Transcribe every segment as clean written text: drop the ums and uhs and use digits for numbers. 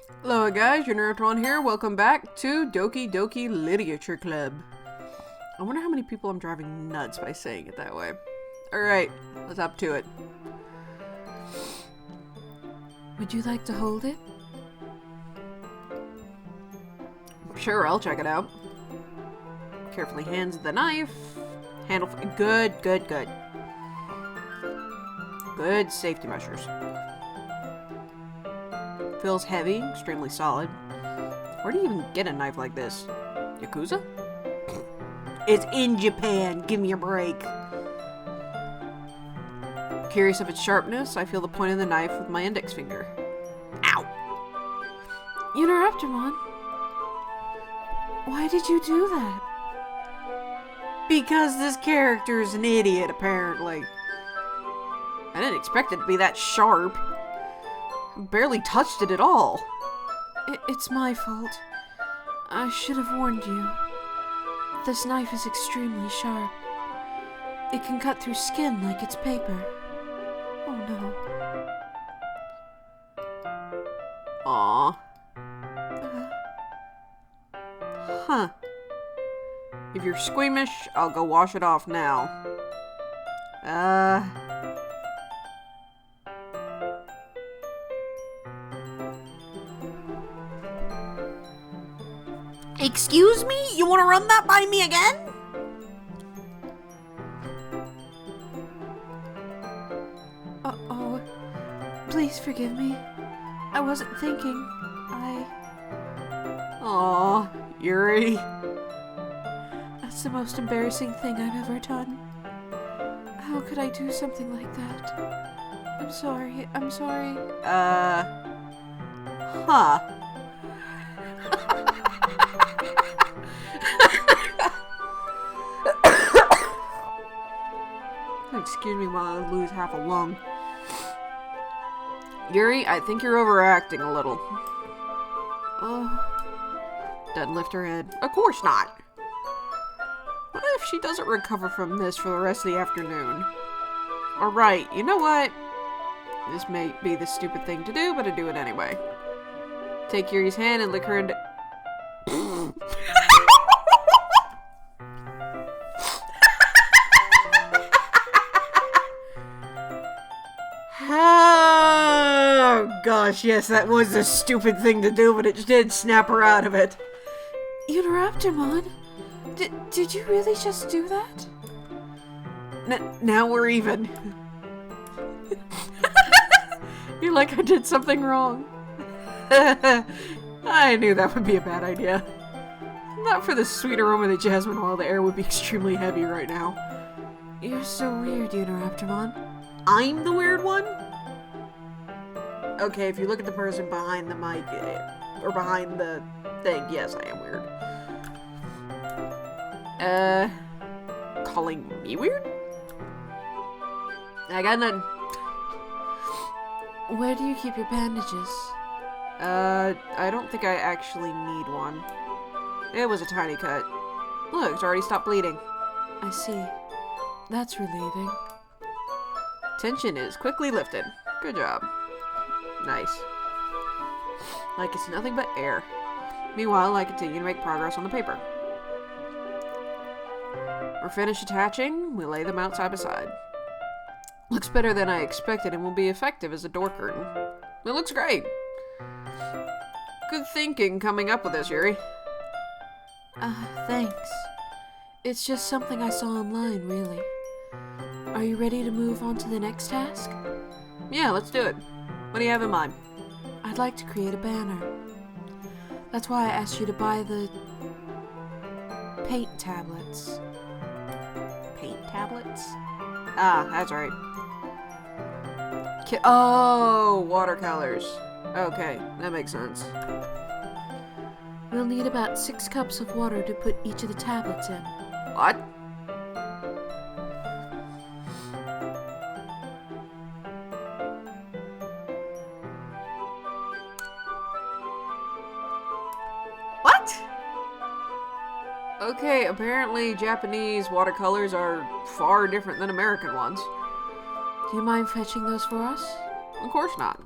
Hello guys, Unoraptormon here. Welcome back to Doki Doki Literature Club. I wonder how many people I'm driving nuts by saying it that way. Alright, let's up to it. Would you like to hold it? Sure, I'll check it out. Carefully hands the knife. Handle. Good. Good safety measures. Feels heavy, extremely solid. Where do you even get a knife like this? Yakuza? It's in Japan, give me a break. Curious of its sharpness, I feel the point of the knife with my index finger. Ow! Unoraptormon, why did you do that? Because this character is an idiot, apparently. I didn't expect it to be that sharp. I barely touched it at all. It's my fault. I should have warned you. This knife is extremely sharp. It can cut through skin like it's paper. Oh no. Aww. Huh. If you're squeamish, I'll go wash it off now. Excuse me? You want to run that by me again? Oh, please forgive me. I wasn't thinking. Aw, Yuri. That's the most embarrassing thing I've ever done. How could I do something like that? I'm sorry. Huh. Excuse me while I lose half a lung. Yuri, I think you're overacting a little. Doesn't lift her head. Of course not. What if she doesn't recover from this for the rest of the afternoon? Alright, you know what? This may be the stupid thing to do, but I do it anyway. Take Yuri's hand and lick her into... Oh gosh, yes, that was a stupid thing to do, but it did snap her out of it. Unoraptormon, did you really just do that? Now we're even. You're like I did something wrong. I knew that would be a bad idea. Not for the sweet aroma of the jasmine oil, the air would be extremely heavy right now. You're so weird, Unoraptormon. I'm the weird one? Okay, if you look at the person behind the mic, or behind the thing, yes, I am weird. Calling me weird? I got none. Where do you keep your bandages? I don't think I actually need one. It was a tiny cut. Look, it's already stopped bleeding. I see. That's relieving. Tension is quickly lifted. Good job. Nice. Like it's nothing but air. Meanwhile, I continue to make progress on the paper. We're finished attaching. We lay them out side by side. Looks better than I expected and will be effective as a door curtain. It looks great. Good thinking coming up with this, Yuri. Thanks. It's just something I saw online, really. Are you ready to move on to the next task? Yeah, let's do it. What do you have in mind? I'd like to create a banner. That's why I asked you to buy the paint tablets. Paint tablets? Ah, that's right. Oh, watercolors. Okay, that makes sense. We'll need about 6 cups of water to put each of the tablets in. What? What? Okay, apparently Japanese watercolors are far different than American ones. Do you mind fetching those for us? Of course not.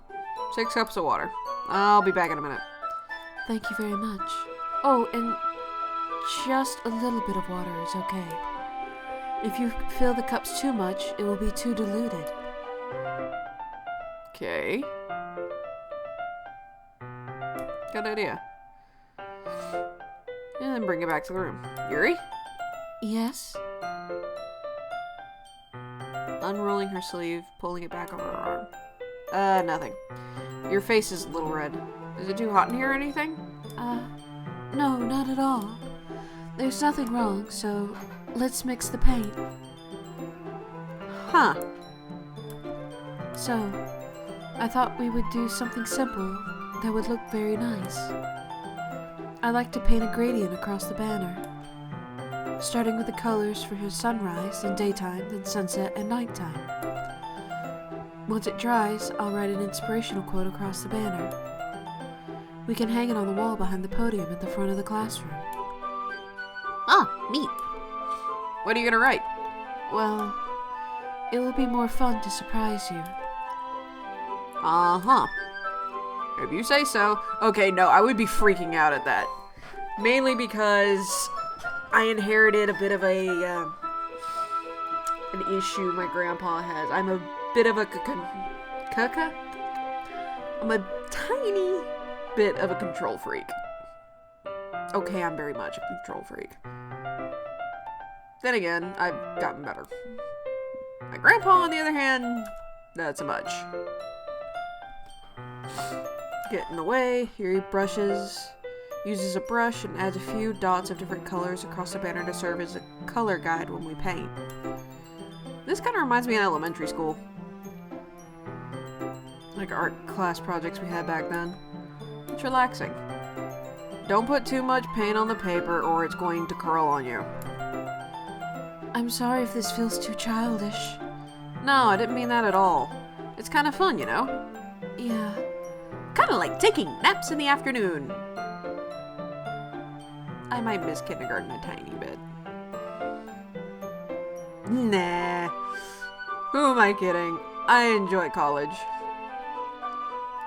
6 cups of water. I'll be back in a minute. Thank you very much. Oh, and just a little bit of water is okay. If you fill the cups too much, it will be too diluted. Okay. Good idea. And then bring it back to the room. Yuri? Yes? Unrolling her sleeve, pulling it back over her arm. Nothing. Your face is a little red. Is it too hot in here or anything? No, not at all. There's nothing wrong, so let's mix the paint. Huh. So, I thought we would do something simple that would look very nice. I like to paint a gradient across the banner, starting with the colors for sunrise and daytime, then sunset and nighttime. Once it dries, I'll write an inspirational quote across the banner. We can hang it on the wall behind the podium at the front of the classroom. Oh, neat. What are you gonna write? Well, it will be more fun to surprise you. Uh-huh. If you say so. Okay, no, I would be freaking out at that. Mainly because I inherited a bit of an issue my grandpa has. I'm a bit of a I'm a tiny bit of a control freak. Okay, I'm very much a control freak. Then again, I've gotten better. My grandpa, on the other hand, not so much. Get in the way, Yuri uses a brush and adds a few dots of different colors across the banner to serve as a color guide when we paint. This kind of reminds me of elementary school. Like art class projects we had back then. It's relaxing. Don't put too much paint on the paper or it's going to curl on you. I'm sorry if this feels too childish. No, I didn't mean that at all. It's kind of fun, you know? Yeah. Kind of like taking naps in the afternoon. I might miss kindergarten a tiny bit. Nah. Who am I kidding? I enjoy college.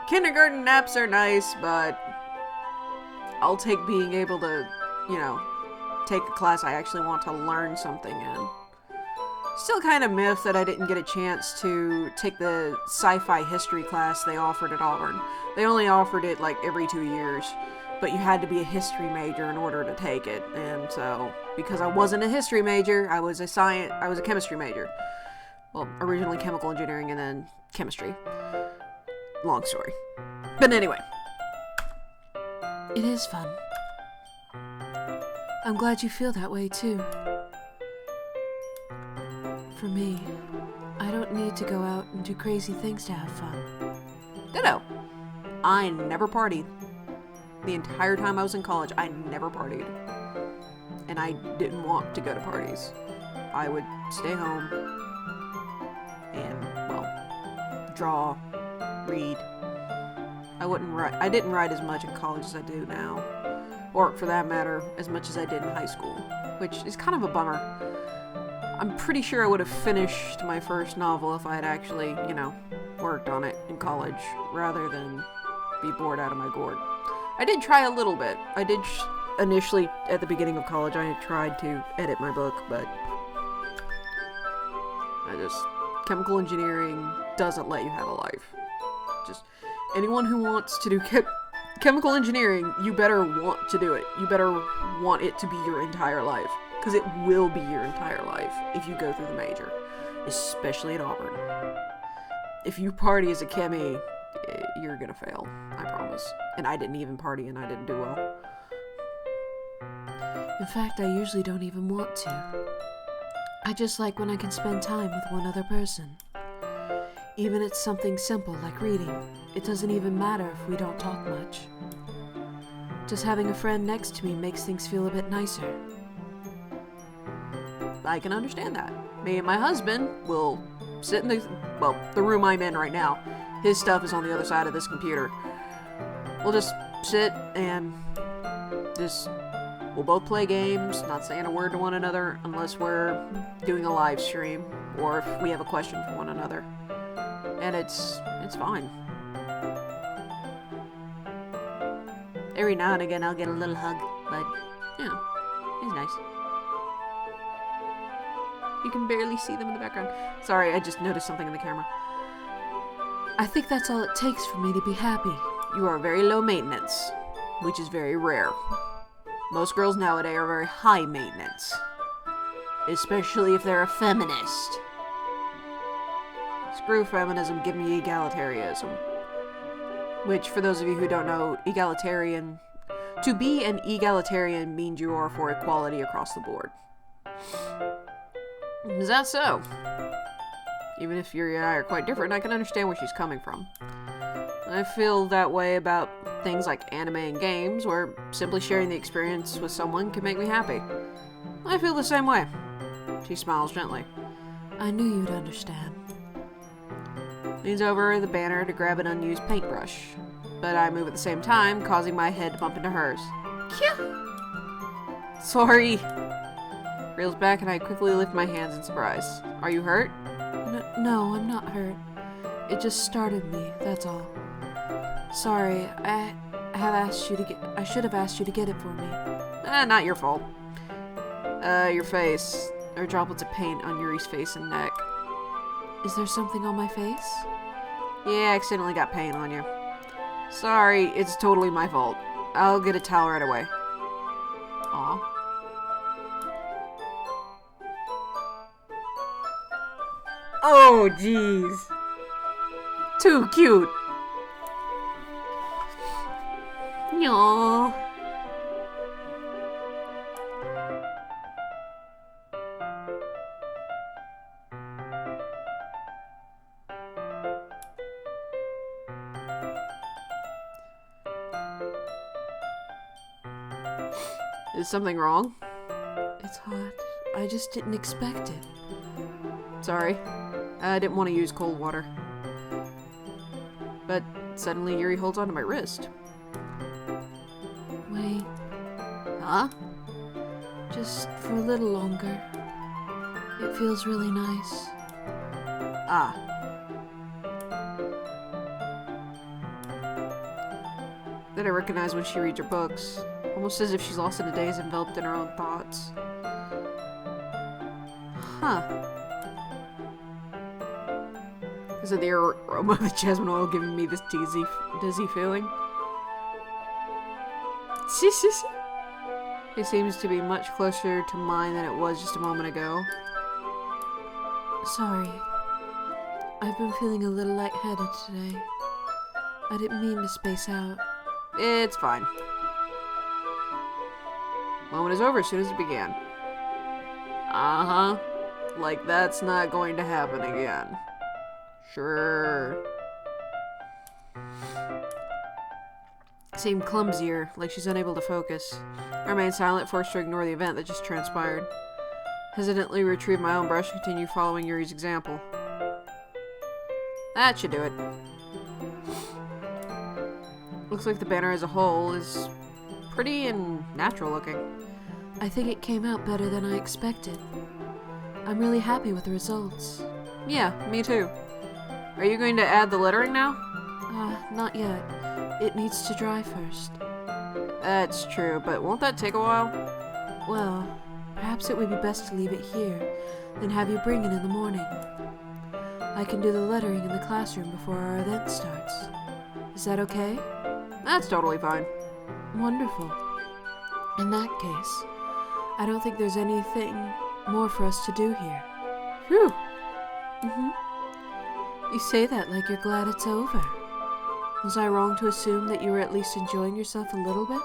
Kindergarten naps are nice, but I'll take being able to, you know, take a class I actually want to learn something in. Still kind of miffed that I didn't get a chance to take the sci-fi history class they offered at Auburn. They only offered it like every 2 years, but you had to be a history major in order to take it. And so, because I wasn't a history major, I was a chemistry major. Well, originally chemical engineering and then chemistry. Long story. But anyway. It is fun. I'm glad you feel that way too. For me, I don't need to go out and do crazy things to have fun. Ditto. I never partied. The entire time I was in college, I never partied. And I didn't want to go to parties. I would stay home and, well, draw, read. I didn't write as much in college as I do now. Or, for that matter, as much as I did in high school. Which is kind of a bummer. I'm pretty sure I would have finished my first novel if I had actually, you know, worked on it in college, rather than be bored out of my gourd. I did try a little bit. I did initially, at the beginning of college, I tried to edit my book, but chemical engineering doesn't let you have a life. Just, anyone who wants to do chemical engineering, you better want to do it. You better want it to be your entire life. Because it will be your entire life if you go through the major. Especially at Auburn. If you party as a chemie, you're gonna fail. I promise. And I didn't even party and I didn't do well. In fact, I usually don't even want to. I just like when I can spend time with one other person. Even it's something simple like reading. It doesn't even matter if we don't talk much. Just having a friend next to me makes things feel a bit nicer. I can understand that. Me and my husband will sit in the room I'm in right now. His stuff is on the other side of this computer. We'll just sit and we'll both play games, not saying a word to one another unless we're doing a live stream or if we have a question for one another. And it's fine. Every now and again I'll get a little hug, but, you know, he's nice. You can barely see them in the background. Sorry, I just noticed something in the camera. I think that's all it takes for me to be happy. You are very low maintenance, which is very rare. Most girls nowadays are very high maintenance. Especially if they're a feminist. Screw feminism, give me egalitarianism. Which, for those of you who don't know, egalitarian... To be an egalitarian means you are for equality across the board. Is that so? Even if Yuri and I are quite different, I can understand where she's coming from. I feel that way about things like anime and games, where simply sharing the experience with someone can make me happy. I feel the same way. She smiles gently. I knew you'd understand. Leans over the banner to grab an unused paintbrush, but I move at the same time, causing my head to bump into hers. Sorry. Reels back and I quickly lift my hands in surprise. Are you hurt? No, I'm not hurt. It just startled me, that's all. Sorry, I should have asked you to get it for me. Not your fault. Your face. There are droplets of paint on Yuri's face and neck. Is there something on my face? Yeah, I accidentally got paint on you. Sorry, it's totally my fault. I'll get a towel right away. Aw. Oh, jeez. Too cute. Aww. Is something wrong? It's hot. I just didn't expect it. Sorry. I didn't want to use cold water. But suddenly Yuri holds onto my wrist. Wait. Huh? Just for a little longer. It feels really nice. Ah. Then I recognize when she reads her books. Almost as if she's lost in a daze, enveloped in her own thoughts. Huh. Is it the aroma of the jasmine oil giving me this dizzy feeling? It seems to be much closer to mine than it was just a moment ago. Sorry. I've been feeling a little lightheaded today. I didn't mean to space out. It's fine. Moment is over as soon as it began. Uh-huh. Like that's not going to happen again. Sure. Seemed clumsier, like she's unable to focus. I remained silent, forced to ignore the event that just transpired. Hesitantly retrieve my own brush and continue following Yuri's example. That should do it. Looks like the banner as a whole is pretty and natural looking. I think it came out better than I expected. I'm really happy with the results. Yeah, me too. Are you going to add the lettering now? Not yet. It needs to dry first. That's true, but won't that take a while? Well, perhaps it would be best to leave it here, then have you bring it in the morning. I can do the lettering in the classroom before our event starts. Is that okay? That's totally fine. Wonderful. In that case, I don't think there's anything more for us to do here. Phew. You say that like you're glad it's over. Was I wrong to assume that you were at least enjoying yourself a little bit?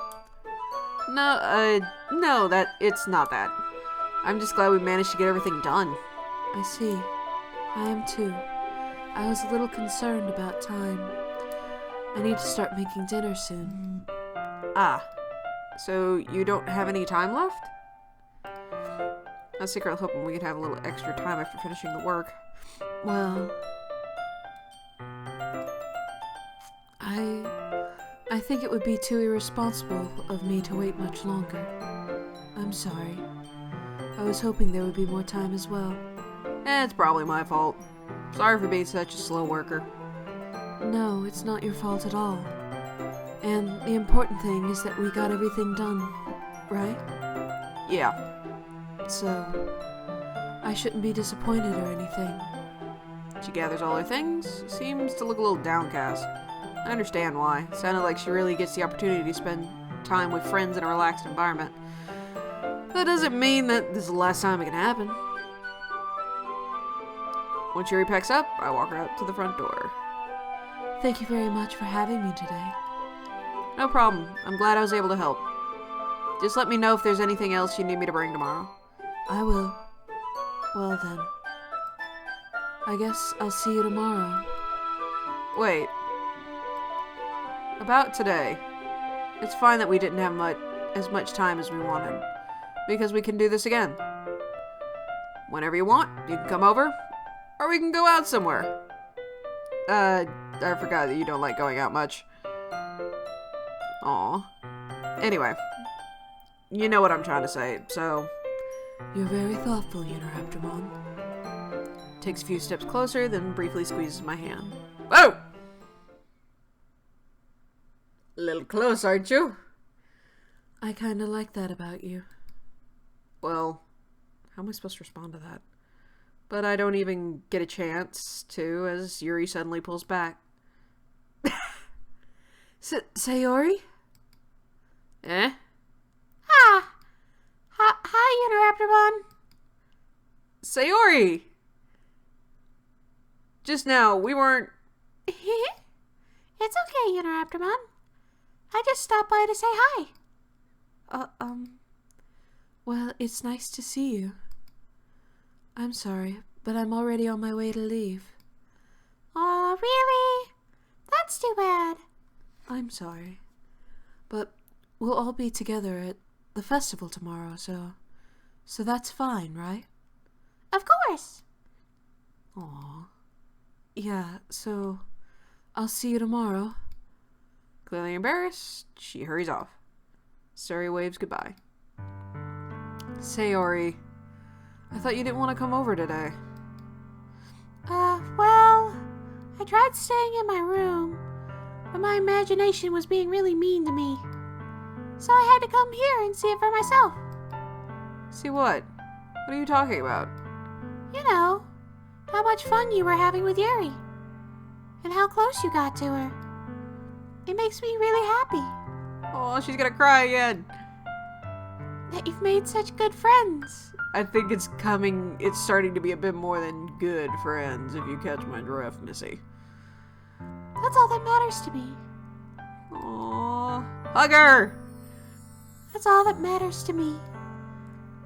No, it's not that. I'm just glad we managed to get everything done. I see. I am too. I was a little concerned about time. I need to start making dinner soon. Ah. So you don't have any time left? I was secretly hoping we could have a little extra time after finishing the work. Well, I think it would be too irresponsible of me to wait much longer. I'm sorry. I was hoping there would be more time as well. It's probably my fault. Sorry for being such a slow worker. No, it's not your fault at all. And the important thing is that we got everything done, right? Yeah. So, I shouldn't be disappointed or anything. She gathers all her things, seems to look a little downcast. I understand why. Sounded like she really gets the opportunity to spend time with friends in a relaxed environment. That doesn't mean that this is the last time it can happen. Once Yuri packs up, I walk her out to the front door. Thank you very much for having me today. No problem. I'm glad I was able to help. Just let me know if there's anything else you need me to bring tomorrow. I will. Well then. I guess I'll see you tomorrow. Wait. About today. It's fine that we didn't have as much time as we wanted. Because we can do this again. Whenever you want, you can come over. Or we can go out somewhere. I forgot that you don't like going out much. Aw. Anyway. You know what I'm trying to say, so... You're very thoughtful, Unoraptormon. Takes a few steps closer, then briefly squeezes my hand. Whoa! A little close, aren't you? I kinda like that about you. Well, how am I supposed to respond to that? But I don't even get a chance to, as Yuri suddenly pulls back. Sayori? Eh? Hi, Unoraptormon. Sayori! Just now, we weren't... It's okay, Unoraptormon. I just stopped by to say hi. Well, it's nice to see you. I'm sorry, but I'm already on my way to leave. Aw, really? That's too bad. I'm sorry. But we'll all be together at the festival tomorrow, so that's fine, right? Of course. Aw. Yeah, so I'll see you tomorrow. Clearly embarrassed, she hurries off. Suri waves goodbye. Sayori, I thought you didn't want to come over today. Well, I tried staying in my room, but my imagination was being really mean to me. So I had to come here and see it for myself. See what? What are you talking about? You know, how much fun you were having with Yuri, and how close you got to her. It makes me really happy Oh, she's gonna cry again. that you've made such good friends. I think it's starting to be a bit more than good friends, if you catch my drift, Missy. That's all that matters to me. Aww. Hug her! That's all that matters to me.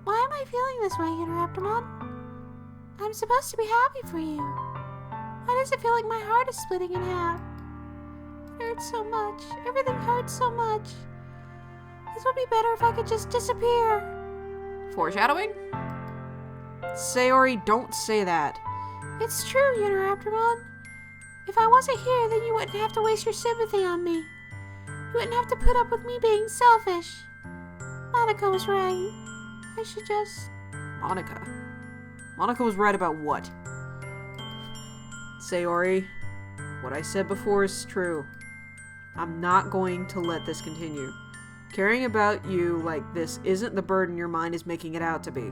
Why am I feeling this way, Unoraptormon? I'm supposed to be happy for you. Why does it feel like my heart is splitting in half? It hurts so much. Everything hurts so much. This would be better if I could just disappear. Foreshadowing? Sayori, don't say that. It's true, Unoraptormon. If I wasn't here, then you wouldn't have to waste your sympathy on me. You wouldn't have to put up with me being selfish. Monica was right. I should just... Monica? Monica was right about what? Sayori, what I said before is true. I'm not going to let this continue. Caring about you like this isn't the burden your mind is making it out to be.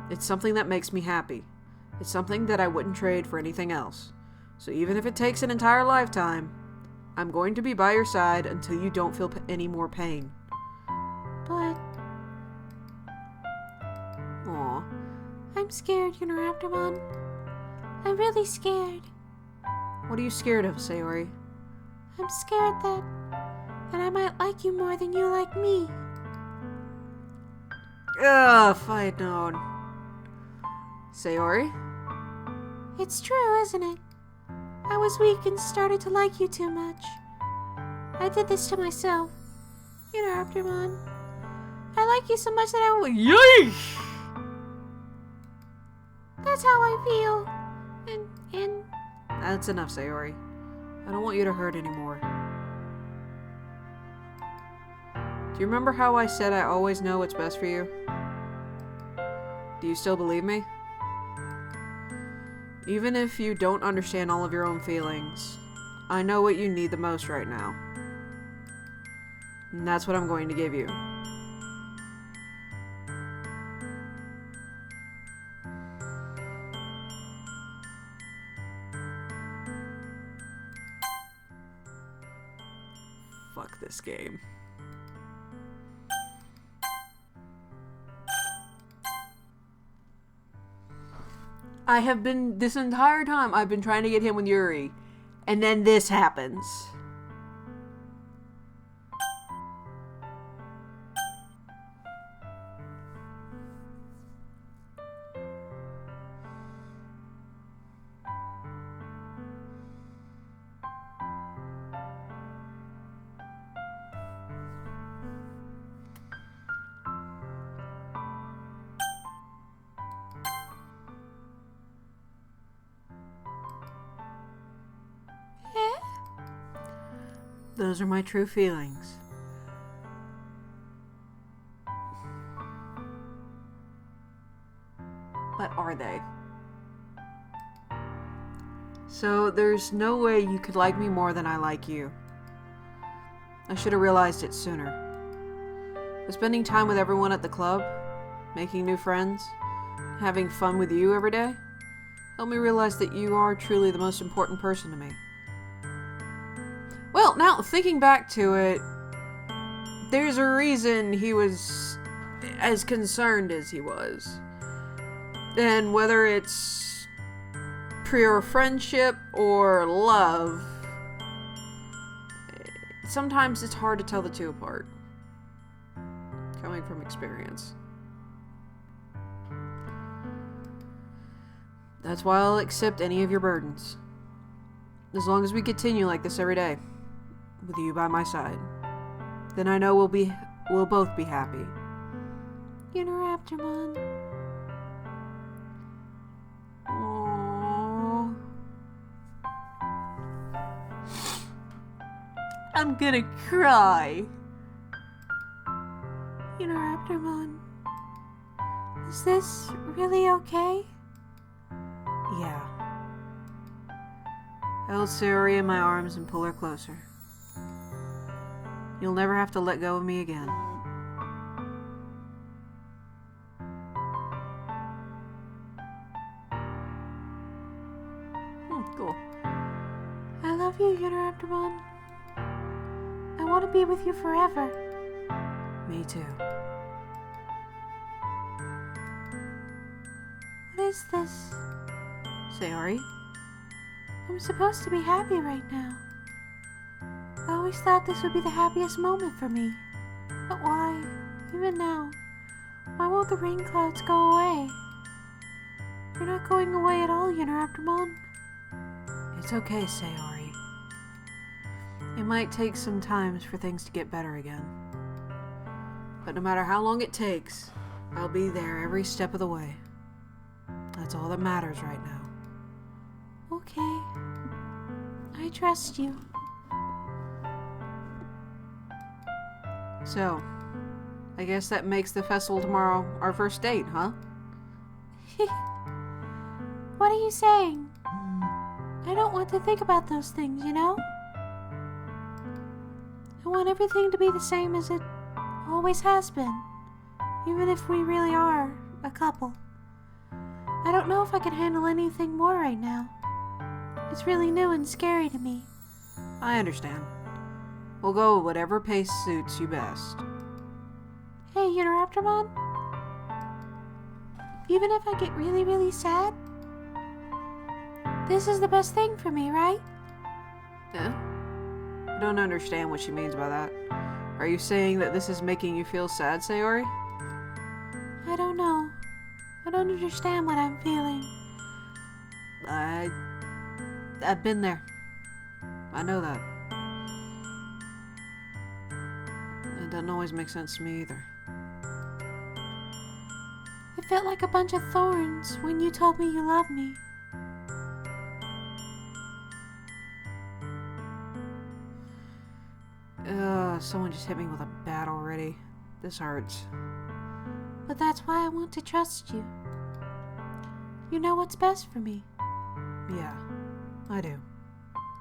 It's something that makes me happy. It's something that I wouldn't trade for anything else. So even if it takes an entire lifetime, I'm going to be by your side until you don't feel any more pain. But... Aw. I'm scared, Unoraptormon. I'm really scared. What are you scared of, Sayori? I'm scared that I might like you more than you like me. Ugh, if I had known. Sayori? It's true, isn't it? I was weak and started to like you too much. I did this to myself. Unoraptormon. I like you so much that I will... Yeesh! That's how I feel. And... That's enough, Sayori. I don't want you to hurt anymore. Do you remember how I said I always know what's best for you? Do you still believe me? Even if you don't understand all of your own feelings, I know what you need the most right now. And that's what I'm going to give you. Fuck this game. I have been, this entire time, I've been trying to get him with Yuri. And then this happens. Those are my true feelings. But are they? So there's no way you could like me more than I like you. I should have realized it sooner. But spending time with everyone at the club, making new friends, having fun with you every day, helped me realize that you are truly the most important person to me. Well, now, thinking back to it, there's a reason he was as concerned as he was. And whether it's pure friendship or love, sometimes it's hard to tell the two apart. Coming from experience. That's why I'll accept any of your burdens. As long as we continue like this every day. With you by my side, then I know we'll both be happy. Unoraptormon. Aww. I'm gonna cry. Unoraptormon. Is this really okay? Yeah. I hold Sayori in my arms and pull her closer. You'll never have to let go of me again. Cool. I love you, Unoraptormon. I want to be with you forever. Me too. What is this? Sayori? I'm supposed to be happy right now. I always thought this would be the happiest moment for me. But why, even now, why won't the rain clouds go away? You're not going away at all, Unoraptormon. It's okay, Sayori. It might take some time for things to get better again. But no matter how long it takes, I'll be there every step of the way. That's all that matters right now. Okay. I trust you. So, I guess that makes the festival tomorrow our first date, huh? What are you saying? I don't want to think about those things, you know? I want everything to be the same as it always has been, even if we really are a couple. I don't know if I can handle anything more right now. It's really new and scary to me. I understand. We'll go at whatever pace suits you best. Hey, Unoraptormon? Even if I get really, really sad, this is the best thing for me, right? Yeah? I don't understand what she means by that. Are you saying that this is making you feel sad, Sayori? I don't know. I don't understand what I'm feeling. I've been there. I know that. It doesn't always make sense to me either. It felt like a bunch of thorns when you told me you loved me. Someone just hit me with a bat already. This hurts. But that's why I want to trust you. You know what's best for me. Yeah, I do.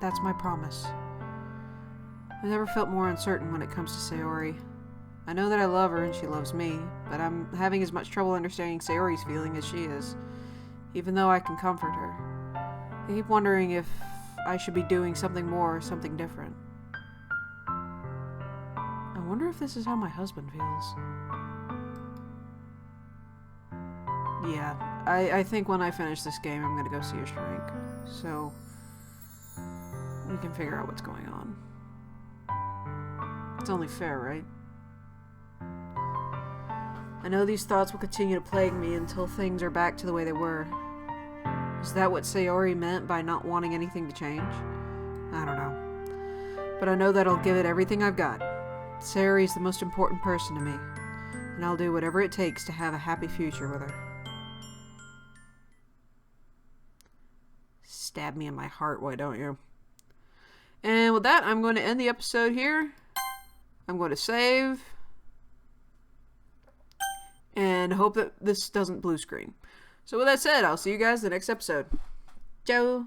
That's my promise. I've never felt more uncertain when it comes to Sayori. I know that I love her and she loves me, but I'm having as much trouble understanding Sayori's feeling as she is, even though I can comfort her. I keep wondering if I should be doing something more or something different. I wonder if this is how my husband feels. Yeah, I think when I finish this game, I'm gonna go see a shrink. So, we can figure out what's going on. It's only fair, right? I know these thoughts will continue to plague me until things are back to the way they were. Is that what Sayori meant by not wanting anything to change? I don't know. But I know that I'll give it everything I've got. Sayori is the most important person to me, and I'll do whatever it takes to have a happy future with her. Stab me in my heart, why don't you? And with that, I'm going to end the episode here. I'm going to save. And hope that this doesn't blue screen. So with that said, I'll see you guys in the next episode. Ciao!